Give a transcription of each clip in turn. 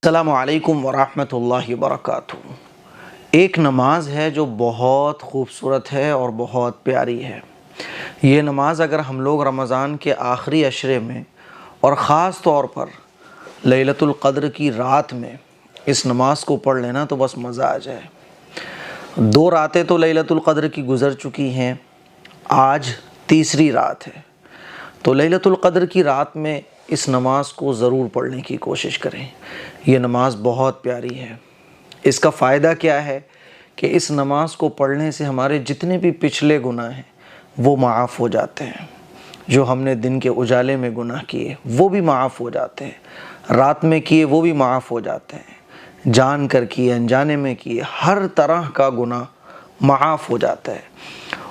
السلام علیکم ورحمۃ اللہ وبرکاتہ۔ ایک نماز ہے جو بہت خوبصورت ہے اور بہت پیاری ہے۔ یہ نماز اگر ہم لوگ رمضان کے آخری عشرے میں اور خاص طور پر لیلۃ القدر کی رات میں اس نماز کو پڑھ لینا تو بس مزہ آ جائے۔ 2 راتیں تو لیلۃ القدر کی گزر چکی ہیں، آج تیسری رات ہے، تو لیلۃ القدر کی رات میں اس نماز کو ضرور پڑھنے کی کوشش کریں۔ یہ نماز بہت پیاری ہے۔ اس کا فائدہ کیا ہے کہ اس نماز کو پڑھنے سے ہمارے جتنے بھی پچھلے گناہ ہیں وہ معاف ہو جاتے ہیں۔ جو ہم نے دن کے اجالے میں گناہ کیے وہ بھی معاف ہو جاتے ہیں، رات میں کیے وہ بھی معاف ہو جاتے ہیں، جان کر کیے انجانے میں کیے ہر طرح کا گناہ معاف ہو جاتا ہے۔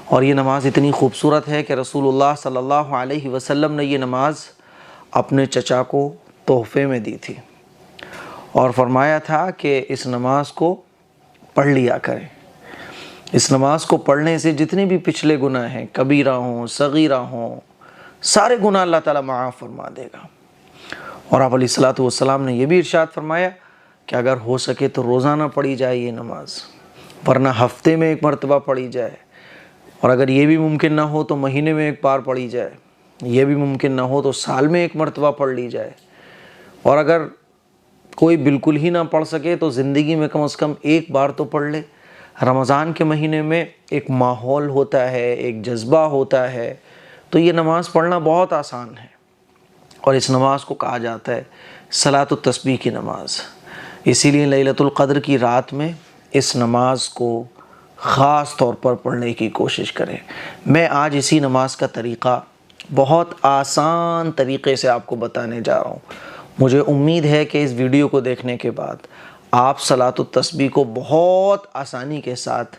اور یہ نماز اتنی خوبصورت ہے کہ رسول اللہ صلی اللہ علیہ وسلم نے یہ نماز اپنے چچا کو تحفے میں دی تھی اور فرمایا تھا کہ اس نماز کو پڑھ لیا کریں۔ اس نماز کو پڑھنے سے جتنے بھی پچھلے گناہ ہیں، کبیرہ ہوں صغیرہ ہوں، سارے گناہ اللہ تعالیٰ معاف فرما دے گا۔ اور آپ علیہ الصلوۃ والسلام نے یہ بھی ارشاد فرمایا کہ اگر ہو سکے تو روزانہ پڑھی جائے یہ نماز، ورنہ ہفتے میں 1 مرتبہ پڑھی جائے، اور اگر یہ بھی ممکن نہ ہو تو مہینے میں 1 بار پڑھی جائے، یہ بھی ممکن نہ ہو تو سال میں 1 مرتبہ پڑھ لی جائے، اور اگر کوئی بالکل ہی نہ پڑھ سکے تو زندگی میں کم از کم 1 بار تو پڑھ لے۔ رمضان کے مہینے میں ایک ماحول ہوتا ہے، ایک جذبہ ہوتا ہے، تو یہ نماز پڑھنا بہت آسان ہے۔ اور اس نماز کو کہا جاتا ہے صلاۃ التسبیح کی نماز، اسی لیے لیلۃ القدر کی رات میں اس نماز کو خاص طور پر پڑھنے کی کوشش کریں۔ میں آج اسی نماز کا طریقہ بہت آسان طریقے سے آپ کو بتانے جا رہا ہوں۔ مجھے امید ہے کہ اس ویڈیو کو دیکھنے کے بعد آپ صلاۃ التسبیح کو بہت آسانی کے ساتھ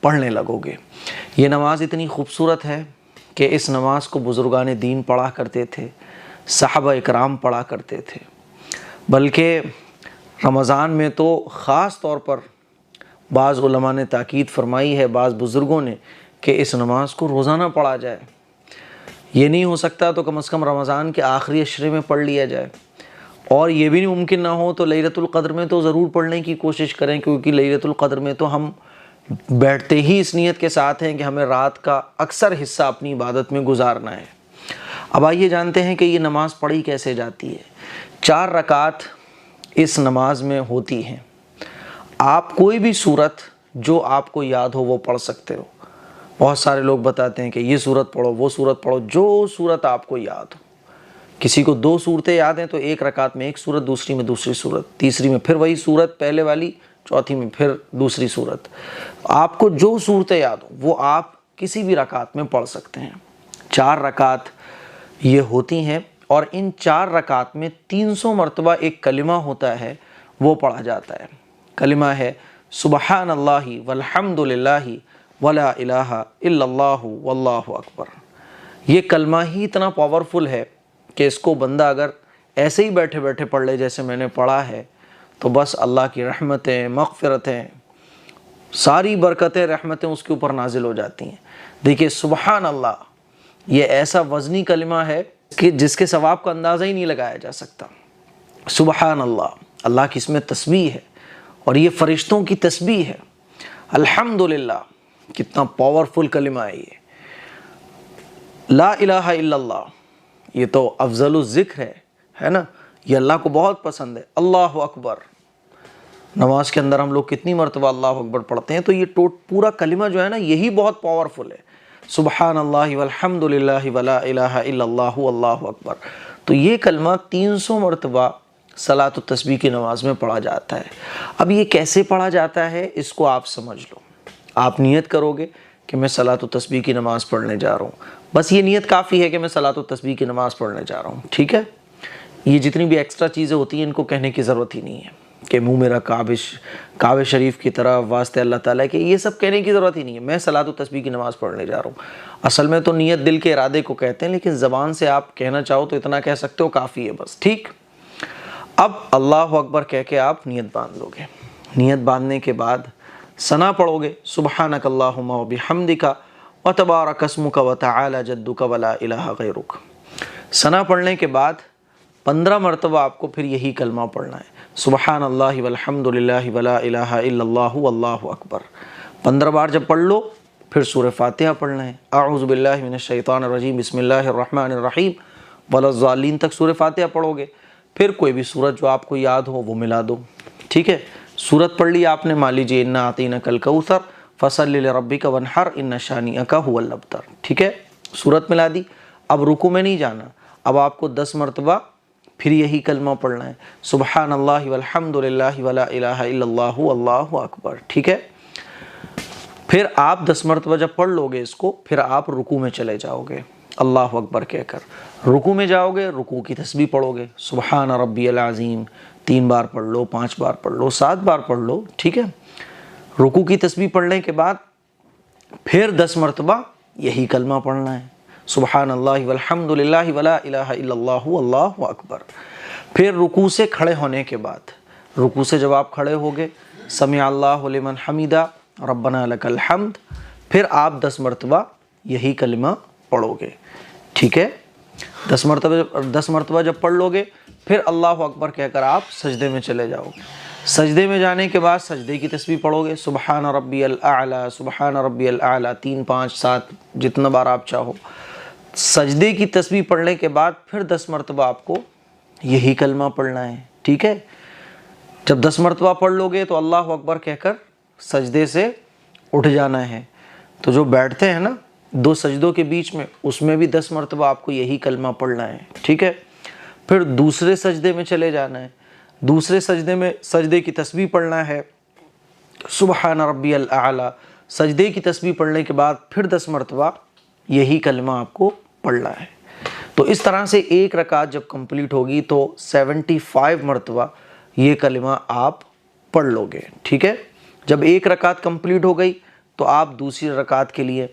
پڑھنے لگو گے۔ یہ نماز اتنی خوبصورت ہے کہ اس نماز کو بزرگان دین پڑھا کرتے تھے، صحابہ اکرام پڑھا کرتے تھے، بلکہ رمضان میں تو خاص طور پر بعض علماء نے تاکید فرمائی ہے، بعض بزرگوں نے، کہ اس نماز کو روزانہ پڑھا جائے۔ یہ نہیں ہو سکتا تو کم از کم رمضان کے آخری عشرے میں پڑھ لیا جائے، اور یہ بھی ممکن نہ ہو تو لیلۃ القدر میں تو ضرور پڑھنے کی کوشش کریں، کیونکہ لیلۃ القدر میں تو ہم بیٹھتے ہی اس نیت کے ساتھ ہیں کہ ہمیں رات کا اکثر حصہ اپنی عبادت میں گزارنا ہے۔ اب آئیے جانتے ہیں کہ یہ نماز پڑھی کیسے جاتی ہے۔ 4 رکعت اس نماز میں ہوتی ہیں۔ آپ کوئی بھی صورت جو آپ کو یاد ہو وہ پڑھ سکتے ہو۔ بہت سارے لوگ بتاتے ہیں کہ یہ صورت پڑھو، وہ صورت پڑھو، جو صورت آپ کو یاد ہو۔ کسی کو 2 صورتیں یاد ہیں تو 1 رکعت میں 1 صورت، دوسری میں دوسری صورت، تیسری میں پھر وہی صورت پہلے والی، چوتھی میں پھر دوسری صورت۔ آپ کو جو صورتیں یاد ہوں وہ آپ کسی بھی رکعت میں پڑھ سکتے ہیں۔ 4 رکعت یہ ہوتی ہیں، اور ان 4 رکعت میں 300 مرتبہ ایک کلمہ ہوتا ہے، وہ پڑھا جاتا ہے۔ کلمہ ہے سبحان اللہ والحمد للہ ولا الہ الا اللہ واللہ اکبر۔ یہ کلمہ ہی اتنا پاورفل ہے کہ اس کو بندہ اگر ایسے ہی بیٹھے بیٹھے پڑھ لے جیسے میں نے پڑھا ہے تو بس اللہ کی رحمتیں، مغفرتیں، ساری برکتیں، رحمتیں اس کے اوپر نازل ہو جاتی ہیں۔ دیکھیے سبحان اللہ یہ ایسا وزنی کلمہ ہے کہ جس کے ثواب کا اندازہ ہی نہیں لگایا جا سکتا۔ سبحان اللہ، اللہ کی اس میں تسبیح ہے، اور یہ فرشتوں کی تسبیح ہے۔ الحمدللہ، کتنا پاورفل کلمہ ہے یہ۔ لا الہ الا اللہ، یہ تو افضل الذکر ہے نا، یہ اللہ کو بہت پسند ہے۔ اللہ اکبر، نماز کے اندر ہم لوگ کتنی مرتبہ اللہ اکبر پڑھتے ہیں، تو یہ پورا کلمہ جو ہے نا یہی بہت پاورفل ہے۔ سبحان اللہ والحمد للہ ولا الہ الا اللہ واللہ اکبر، تو یہ کلمہ 300 مرتبہ صلاۃ التسبیح کی نماز میں پڑھا جاتا ہے۔ اب یہ کیسے پڑھا جاتا ہے اس کو آپ سمجھ لو۔ آپ نیت کرو گے کہ میں صلاۃ التسبیح کی نماز پڑھنے جا رہا ہوں، بس یہ نیت کافی ہے کہ میں صلاۃ التسبیح کی نماز پڑھنے جا رہا ہوں، ٹھیک ہے؟ یہ جتنی بھی ایکسٹرا چیزیں ہوتی ہیں ان کو کہنے کی ضرورت ہی نہیں ہے کہ منہ میرا کعبہ شریف کی طرح واسطے اللہ تعالیٰ کے، یہ سب کہنے کی ضرورت ہی نہیں ہے۔ میں صلاۃ التسبیح کی نماز پڑھنے جا رہا ہوں، اصل میں تو نیت دل کے ارادے کو کہتے ہیں، لیکن زبان سے آپ کہنا چاہو تو اتنا کہہ سکتے ہو، کافی ہے بس، ٹھیک؟ اب اللہ اکبر کہہ کے آپ نیت باندھ لو گے۔ نیت باندھنے کے بعد ثنا پڑھو گے، سبحانک اللہم وبحمدک وتبارک اسمک وتعالی جدک ولا الہ غیرک۔ ثنا پڑھنے کے بعد 15 مرتبہ آپ کو پھر یہی کلمہ پڑھنا ہے، سبحان اللہ والحمد للہ ولا الہ الا اللہ واللہ اکبر۔ 15 بار جب پڑھ لو پھر سورہ فاتحہ پڑھنا ہے، اعوذ باللہ من الشیطان الرجیم بسم اللہ الرحمن الرحیم ولا الضالین تک سورہ فاتحہ پڑھو گے۔ پھر کوئی بھی سورت جو آپ کو یاد ہو وہ ملا دو، ٹھیک ہے۔ سورت پڑھ لی آپ نے، مان لیجیے انا اعطیناک الکوثر فصلی لربک وانحر ان شانئک ھو الابتر، ٹھیک ہے، سورت ملا دی۔ اب رکوع میں نہیں جانا، اب آپ کو 10 مرتبہ پھر یہی کلمہ پڑھنا ہے، سبحان اللہ والحمد للہ ولا الہ الا اللہ واللہ اکبر، ٹھیک ہے۔ پھر آپ 10 مرتبہ جب پڑھ لو گے اس کو، پھر آپ رکوع میں چلے جاؤ گے، اللہ اکبر کہہ کر رکوع میں جاؤ گے، رکوع کی تسبیح پڑھو گے، سبحان ربی العظیم 3 بار پڑھ لو، 5 بار پڑھ لو، 7 بار پڑھ لو، ٹھیک ہے۔ رکوع کی تسبیح پڑھنے کے بعد پھر 10 مرتبہ یہی کلمہ پڑھنا ہے، سبحان اللہ والحمد للہ ولا الہ الا اللہ واللہ اکبر۔ پھر رکوع سے کھڑے ہونے کے بعد، رکوع سے جب آپ کھڑے ہوگے، سمع اللہ لمن حمیدہ ربنا لک الحمد، پھر آپ 10 مرتبہ یہی کلمہ پڑھو گے، ٹھیک ہے۔ 10 مرتبہ جب پڑھ لو گے پھر اللہ اکبر کہہ کر آپ سجدے میں چلے جاؤ گے۔ سجدے میں جانے کے بعد سجدے کی تسبیح پڑھو گے، سبحان ربی الاعلیٰ سبحان ربی الاعلیٰ 3 5 7 جتنا بار آپ چاہو۔ سجدے کی تسبیح پڑھنے کے بعد پھر 10 مرتبہ آپ کو یہی کلمہ پڑھنا ہے، ٹھیک ہے۔ جب 10 مرتبہ پڑھ لو گے تو اللہ اکبر کہہ کر سجدے سے اٹھ جانا ہے۔ تو جو بیٹھتے ہیں نا 2 سجدوں کے بیچ میں، اس میں بھی 10 مرتبہ آپ کو یہی کلمہ پڑھنا ہے، ٹھیک ہے۔ پھر دوسرے سجدے میں چلے جانا ہے، دوسرے سجدے میں سجدے کی تسبیح پڑھنا ہے، سبحان ربی الاعلیٰ۔ سجدے کی تسبیح پڑھنے کے بعد پھر 10 مرتبہ یہی کلمہ آپ کو پڑھنا ہے۔ تو اس طرح سے ایک رکعت جب کمپلیٹ ہوگی تو 75 مرتبہ یہ کلمہ آپ پڑھ لو گے، ٹھیک ہے۔ جب ایک رکعت کمپلیٹ ہو گئی تو آپ دوسری رکعت کے لیے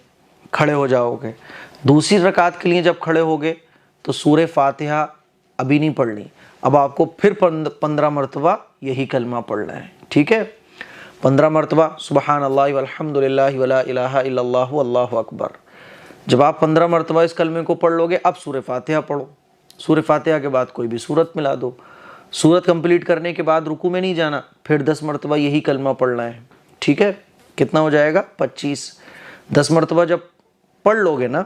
کھڑے ہو جاؤ گے۔ دوسری رکعت کے لیے جب کھڑے ہوگے تو سورہ فاتحہ ابھی نہیں پڑھنی، اب آپ کو پھر 15 مرتبہ یہی کلمہ پڑھنا ہے، ٹھیک ہے۔ 15 مرتبہ سبحان اللہ والحمد للہ ولا الہ الا اللہ واللہ اکبر۔ جب آپ 15 مرتبہ اس کلمے کو پڑھ لو گے، اب سورہ فاتحہ پڑھو، سورہ فاتحہ کے بعد کوئی بھی سورت ملا دو۔ سورت کمپلیٹ کرنے کے بعد رکوع میں نہیں جانا، پھر 10 مرتبہ یہی کلمہ پڑھنا ہے، ٹھیک ہے۔ کتنا ہو جائے گا؟ 25۔ 10 مرتبہ جب پڑھ لو گے نا،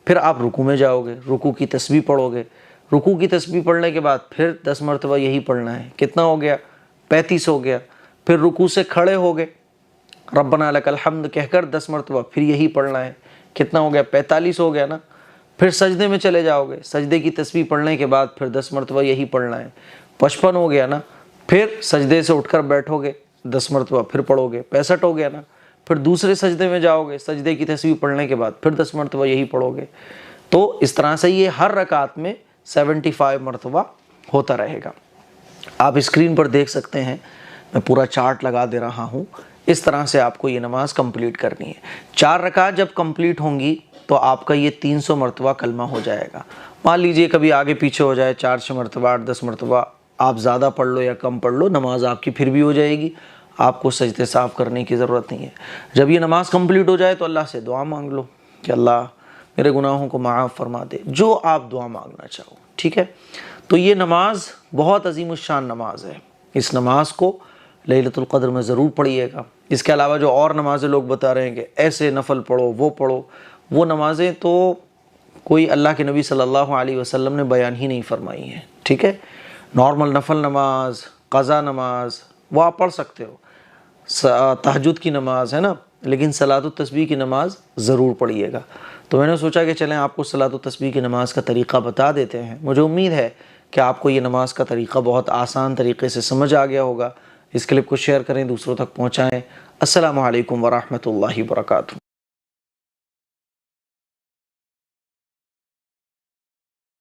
پھر آپ رکوع میں جاؤ گے، رکوع کی تسبیح پڑھو گے، رکوع کی تسبیح پڑھنے کے بعد پھر 10 مرتبہ یہی پڑھنا ہے، کتنا ہو گیا؟ 35 ہو گیا۔ پھر رکوع سے کھڑے ہو گے، ربنا لک الحمد کہہ کر 10 مرتبہ پھر یہی پڑھنا ہے، کتنا ہو گیا؟ 45 ہو گیا نا۔ پھر سجدے میں چلے جاؤ گے، سجدے کی تسبیح پڑھنے کے بعد پھر 10 مرتبہ یہی پڑھنا ہے، 55 ہو گیا نا۔ پھر سجدے سے اٹھ کر بیٹھو گے، 10 مرتبہ پھر پڑھو گے، 65 ہو گیا نا۔ پھر دوسرے سجدے میں جاؤ گے، سجدے کی تسبیح پڑھنے کے بعد پھر 10 مرتبہ یہی پڑھو گے۔ تو اس طرح سے یہ ہر رکعت میں 75 مرتبہ ہوتا رہے گا۔ آپ اسکرین پر دیکھ سکتے ہیں، میں پورا چارٹ لگا دے رہا ہوں، اس طرح سے آپ کو یہ نماز کمپلیٹ کرنی ہے۔ 4 رکعت جب کمپلیٹ ہوں گی تو آپ کا یہ 300 مرتبہ کلمہ ہو جائے گا۔ مان لیجئے کبھی آگے پیچھے ہو جائے، 4 مرتبہ 8 10 مرتبہ آپ زیادہ پڑھ لو یا کم پڑھ لو، نماز آپ کی پھر بھی ہو جائے گی، آپ کو سجدے صاف کرنے کی ضرورت نہیں ہے۔ جب یہ نماز کمپلیٹ ہو جائے تو اللہ سے دعا مانگ لو کہ اللہ میرے گناہوں کو معاف فرما دے، جو آپ دعا مانگنا چاہو، ٹھیک ہے۔ تو یہ نماز بہت عظیم الشان نماز ہے، اس نماز کو لیلۃ القدر میں ضرور پڑھیے گا۔ اس کے علاوہ جو اور نمازیں لوگ بتا رہے ہیں کہ ایسے نفل پڑھو، وہ نمازیں تو کوئی اللہ کے نبی صلی اللہ علیہ وسلم نے بیان ہی نہیں فرمائی ہیں، ٹھیک ہے۔ نارمل نفل نماز، قضا نماز وہ آپ پڑھ سکتے ہو، تہجد کی نماز ہے نا، لیکن صلاۃ التسبیح کی نماز ضرور پڑھیے گا۔ تو میں نے سوچا کہ چلیں آپ کو صلاۃ التسبیح کی نماز کا طریقہ بتا دیتے ہیں۔ مجھے امید ہے کہ آپ کو یہ نماز کا طریقہ بہت آسان طریقے سے سمجھ آ گیا ہوگا۔ اس کلپ کو شیئر کریں، دوسروں تک پہنچائیں۔ السلام علیکم ورحمۃ اللہ وبرکاتہ۔